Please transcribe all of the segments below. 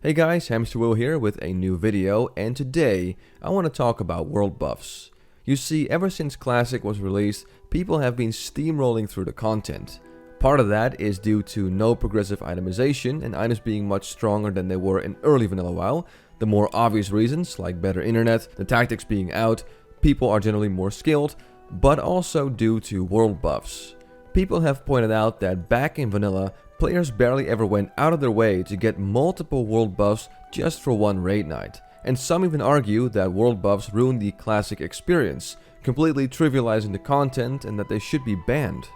Hey guys, Hamsterwheel here with a new video, and today I want to talk about world buffs. You see, ever since Classic was released, people have been steamrolling through the content. Part of that is due to no progressive itemization and items being much stronger than they were in early vanilla WoW. The more obvious reasons, like better internet, the tactics being out, people are generally more skilled, but also due to world buffs. People have pointed out that back in vanilla, players barely ever went out of their way to get multiple world buffs just for one raid night. And some even argue that world buffs ruin the classic experience, completely trivializing the content and that they should be banned.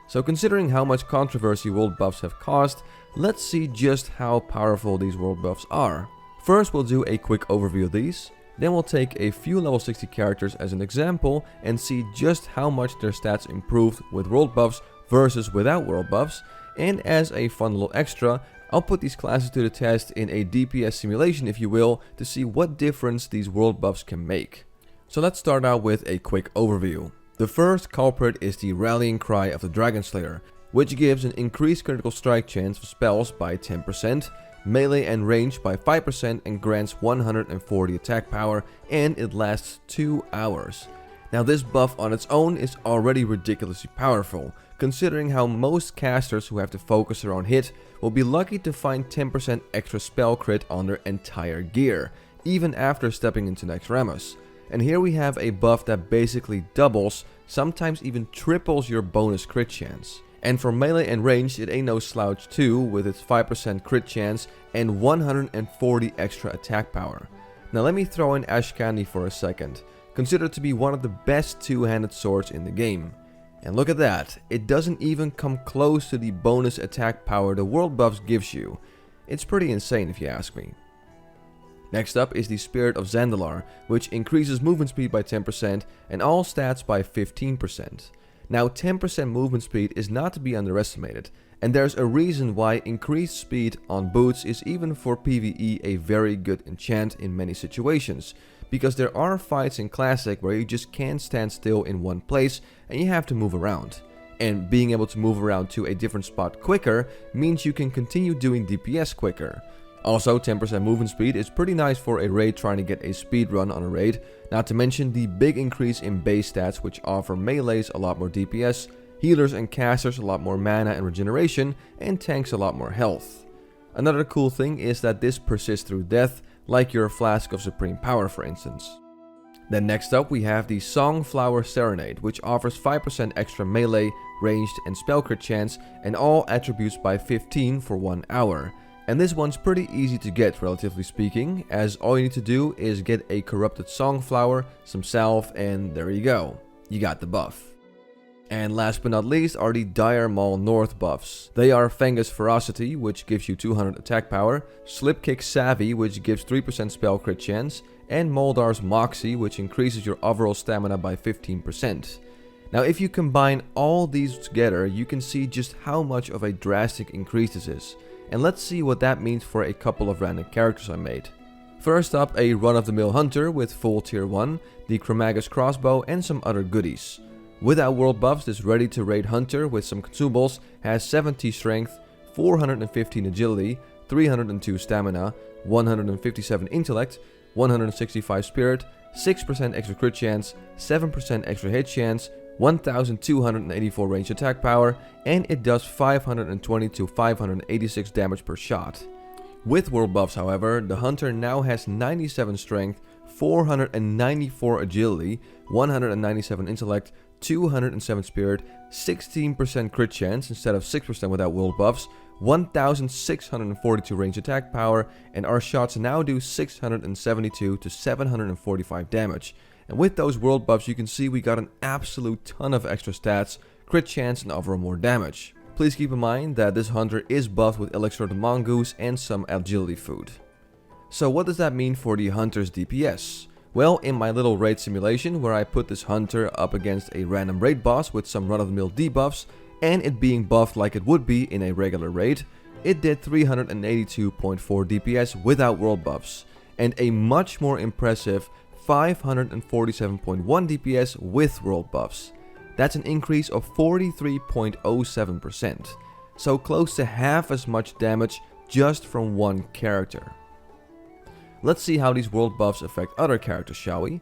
So considering how much controversy world buffs have caused, let's see just how powerful these world buffs are. First, we'll do a quick overview of these. Then we'll take a few level 60 characters as an example and see just how much their stats improved with world buffs versus without world buffs. And as a fun little extra, I'll put these classes to the test in a DPS simulation, if you will, to see what difference these world buffs can make. So let's start out with a quick overview. The first culprit is the Rallying Cry of the Dragon Slayer, which gives an increased critical strike chance of spells by 10%, melee and range by 5%, and grants 140 attack power, and it lasts 2 hours. Now this buff on its own is already ridiculously powerful, considering how most casters who have to focus around hit will be lucky to find 10% extra spell crit on their entire gear, even after stepping into Next Ramos. And here we have a buff that basically doubles, sometimes even triples your bonus crit chance. And for melee and range, it ain't no slouch too, with its 5% crit chance and 140 extra attack power. Now let me throw in Ashkandi for a second, considered to be one of the best two-handed swords in the game. And look at that, it doesn't even come close to the bonus attack power the world buffs gives you. It's pretty insane if you ask me. Next up is the Spirit of Zandalar, which increases movement speed by 10% and all stats by 15%. Now 10% movement speed is not to be underestimated, and there's a reason why increased speed on boots is even for PvE a very good enchant in many situations. Because there are fights in Classic where you just can't stand still in one place and you have to move around. And being able to move around to a different spot quicker means you can continue doing DPS quicker. Also, 10% movement speed is pretty nice for a raid trying to get a speed run on a raid, not to mention the big increase in base stats, which offer melees a lot more DPS, healers and casters a lot more mana and regeneration, and tanks a lot more health. Another cool thing is that this persists through death, like your Flask of Supreme Power for instance. Then next up we have the Songflower Serenade, which offers 5% extra melee, ranged and spell crit chance, and all attributes by 15 for 1 hour. And this one's pretty easy to get, relatively speaking, as all you need to do is get a corrupted Songflower, some salve, and there you go. You got the buff. And last but not least are the Dire Maul North buffs. They are Fengus Ferocity, which gives you 200 attack power, Slipkick Savvy, which gives 3% spell crit chance, and Moldar's Moxie, which increases your overall stamina by 15%. Now if you combine all these together, you can see just how much of a drastic increase this is. And let's see what that means for a couple of random characters I made. First up, a run-of-the-mill hunter with full tier 1, the Chromagus crossbow, and some other goodies. Without world buffs, this ready-to-raid hunter with some consumables has 70 strength, 415 agility, 302 stamina, 157 intellect, 165 spirit, 6% extra crit chance, 7% extra hit chance, 1284 range attack power, and it does 520 to 586 damage per shot. With world buffs, however, the hunter now has 97 strength, 494 agility, 197 intellect, 207 spirit, 16% crit chance instead of 6% without world buffs, 1642 range attack power, and our shots now do 672 to 745 damage. And with those world buffs, you can see we got an absolute ton of extra stats, crit chance, and overall more damage. Please keep in mind that this hunter is buffed with Elixir of the Mongoose and some agility food. So what does that mean for the hunter's DPS? Well, in my little raid simulation where I put this hunter up against a random raid boss with some run-of-the-mill debuffs, and it being buffed like it would be in a regular raid, it did 382.4 DPS without world buffs, and a much more impressive 547.1 DPS with world buffs. That's an increase of 43.07%, so close to half as much damage just from one character. Let's see how these world buffs affect other characters, shall we?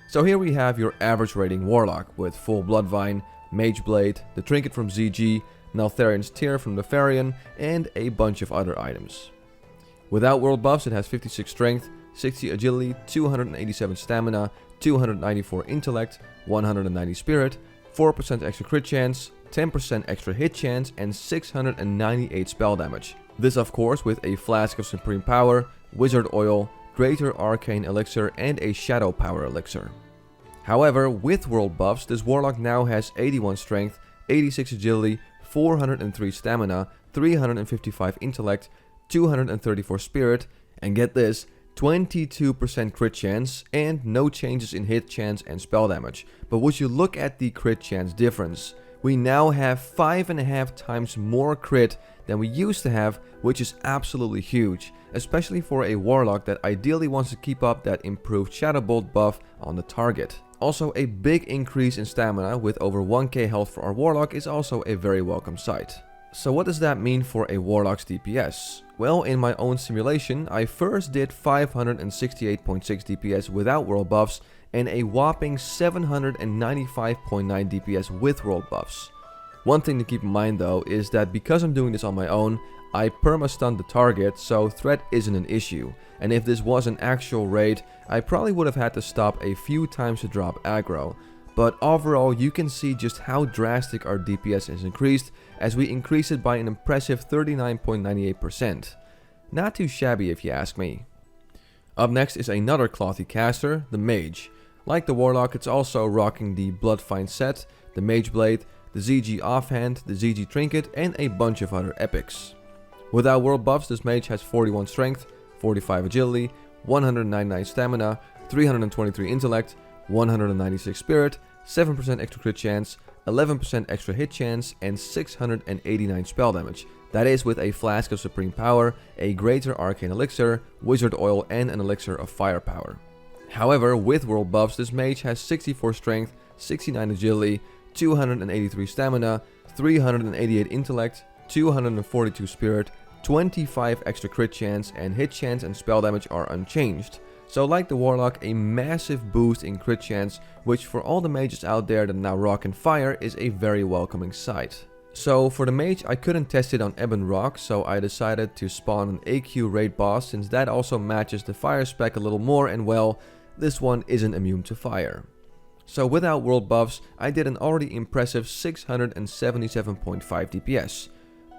So here we have your average rating Warlock with full Bloodvine, Mage Blade, the Trinket from ZG, Neltharion's Tear from Nefarian, and a bunch of other items. Without world buffs, it has 56 strength, 60 agility, 287 stamina, 294 intellect, 190 spirit, 4% extra crit chance, 10% extra hit chance, and 698 spell damage. This of course with a Flask of Supreme Power, Wizard Oil, Greater Arcane Elixir, and a Shadow Power Elixir. However, with world buffs, this Warlock now has 81 strength, 86 agility, 403 stamina, 355 intellect, 234 spirit, and get this, 22% crit chance, and no changes in hit chance and spell damage. But would you look at the crit chance difference? We now have 5.5 times more crit than we used to have, which is absolutely huge, especially for a Warlock that ideally wants to keep up that improved Shadow Bolt buff on the target. Also, a big increase in stamina with over 1k health for our Warlock is also a very welcome sight. So what does that mean for a Warlock's DPS? Well, in my own simulation, I first did 568.6 DPS without world buffs and a whopping 795.9 DPS with world buffs. One thing to keep in mind though is that because I'm doing this on my own, I perma-stunned the target, so threat isn't an issue, and if this was an actual raid, I probably would have had to stop a few times to drop aggro. But overall, you can see just how drastic our DPS has increased as we increase it by an impressive 39.98%. Not too shabby if you ask me. Up next is another clothy caster, the Mage. Like the Warlock, it's also rocking the Bloodvine set, the Mage Blade, the ZG Offhand, the ZG Trinket, and a bunch of other epics. Without world buffs, this Mage has 41 strength, 45 agility, 199 stamina, 323 intellect, 196 spirit, 7% extra crit chance, 11% extra hit chance, and 689 spell damage. That is with a Flask of Supreme Power, a Greater Arcane Elixir, Wizard Oil, and an Elixir of Firepower. However, with world buffs, this Mage has 64 strength, 69 agility, 283 stamina, 388 intellect, 242 spirit, 25 extra crit chance, and hit chance and spell damage are unchanged. So like the Warlock, a massive boost in crit chance, which for all the mages out there that now rock and fire is a very welcoming sight. So for the Mage, I couldn't test it on Ebon Rock, so I decided to spawn an AQ raid boss since that also matches the fire spec a little more, and well, this one isn't immune to fire. So without world buffs, I did an already impressive 677.5 DPS.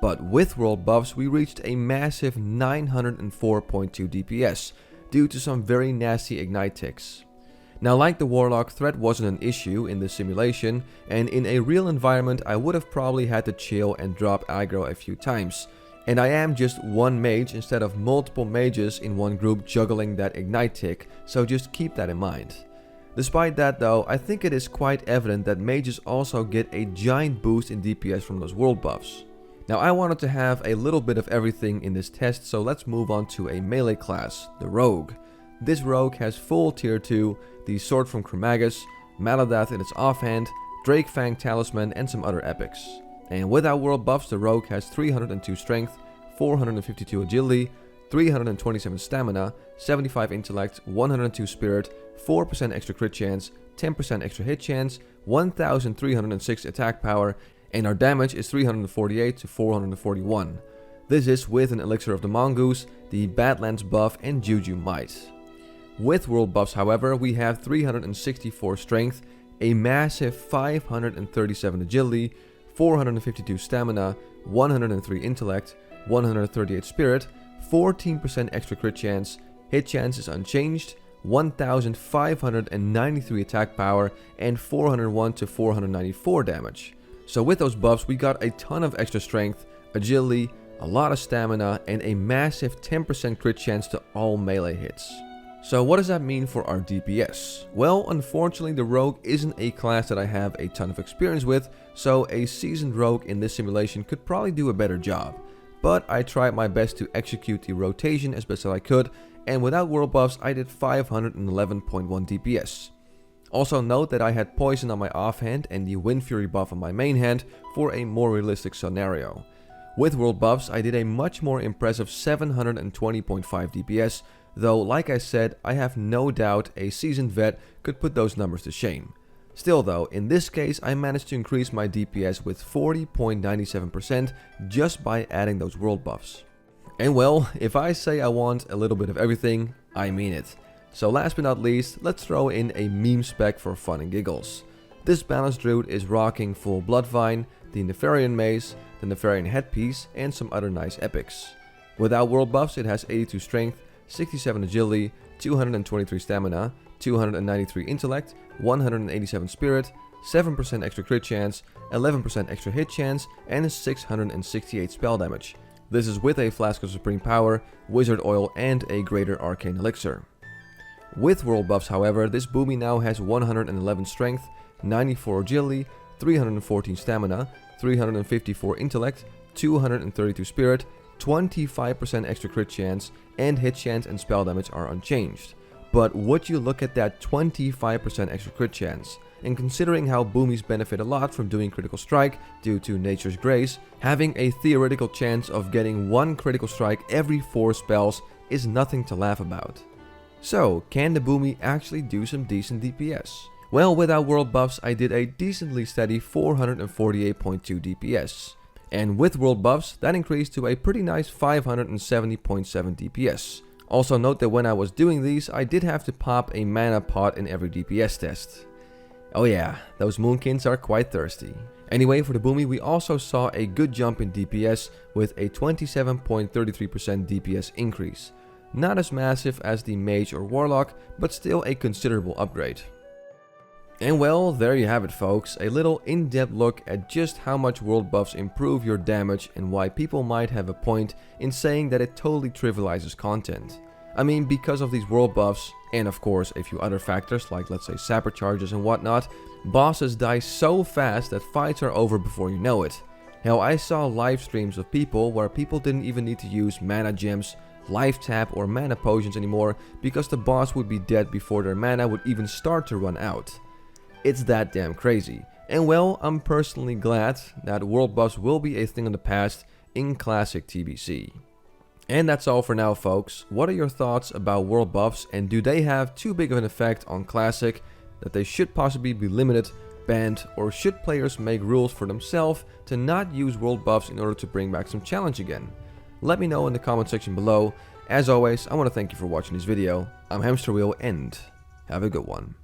But with world buffs, we reached a massive 904.2 DPS, due to some very nasty ignite ticks. Now like the Warlock, threat wasn't an issue in this simulation, and in a real environment I would have probably had to chill and drop aggro a few times. And I am just one mage instead of multiple mages in one group juggling that ignite tick, so just keep that in mind. Despite that though, I think it is quite evident that mages also get a giant boost in DPS from those world buffs. Now I wanted to have a little bit of everything in this test, so let's move on to a melee class, the Rogue. This Rogue has full tier 2, the Sword from Cremagus, Maladath in its offhand, Drakefang Talisman, and some other epics. And without world buffs, the Rogue has 302 strength, 452 agility, 327 stamina, 75 intellect, 102 spirit, 4% extra crit chance, 10% extra hit chance, 1306 attack power, and our damage is 348 to 441. This is with an Elixir of the Mongoose, the Badlands buff, and Juju Might. With world buffs however, we have 364 strength, a massive 537 agility, 452 stamina, 103 intellect, 138 spirit, 14% extra crit chance, hit chance is unchanged, 1593 attack power, and 401 to 494 damage. So with those buffs, we got a ton of extra strength, agility, a lot of stamina, and a massive 10% crit chance to all melee hits. So what does that mean for our DPS? Well, unfortunately the Rogue isn't a class that I have a ton of experience with, so a seasoned Rogue in this simulation could probably do a better job. But I tried my best to execute the rotation as best as I could, and without world buffs I did 511.1 DPS. Also note that I had Poison on my offhand and the Wind Fury buff on my main hand for a more realistic scenario. With world buffs I did a much more impressive 720.5 DPS, though like I said, I have no doubt a seasoned vet could put those numbers to shame. Still though, in this case I managed to increase my DPS with 40.97% just by adding those world buffs. And well, if I say I want a little bit of everything, I mean it. So last but not least, let's throw in a meme spec for fun and giggles. This balanced Druid is rocking full Bloodvine, the Nefarian Mace, the Nefarian Headpiece, and some other nice epics. Without world buffs, it has 82 Strength, 67 Agility, 223 Stamina, 293 Intellect, 187 Spirit, 7% extra crit chance, 11% extra hit chance, and 668 spell damage. This is with a Flask of Supreme Power, Wizard Oil, and a Greater Arcane Elixir. With world buffs, however, this Boomy now has 111 Strength, 94 Agility, 314 Stamina, 354 Intellect, 232 Spirit, 25% extra crit chance, and hit chance and spell damage are unchanged. But would you look at that 25% extra crit chance? And considering how Boomies benefit a lot from doing critical strike due to nature's grace, having a theoretical chance of getting one critical strike every 4 spells is nothing to laugh about. So, can the Boomy actually do some decent DPS? Well, without world buffs I did a decently steady 448.2 DPS. And with world buffs, that increased to a pretty nice 570.7 DPS. Also note that when I was doing these, I did have to pop a mana pot in every DPS test. Oh yeah, those Moonkins are quite thirsty. Anyway, for the Boomy we also saw a good jump in DPS with a 27.33% DPS increase. Not as massive as the Mage or Warlock, but still a considerable upgrade. And well, there you have it folks, a little in-depth look at just how much world buffs improve your damage and why people might have a point in saying that it totally trivializes content. I mean, because of these world buffs, and of course a few other factors like let's say sapper charges and whatnot, bosses die so fast that fights are over before you know it. Hell, I saw live streams of people where people didn't even need to use mana gems, life tap or mana potions anymore because the boss would be dead before their mana would even start to run out. It's that damn crazy. And well, I'm personally glad that world buffs will be a thing of the past in classic TBC. And that's all for now folks. What are your thoughts about world buffs, and do they have too big of an effect on classic that they should possibly be limited, banned, or should players make rules for themselves to not use world buffs in order to bring back some challenge again? Let me know in the comment section below. As always, I want to thank you for watching this video. I'm Hamsterwheel and have a good one.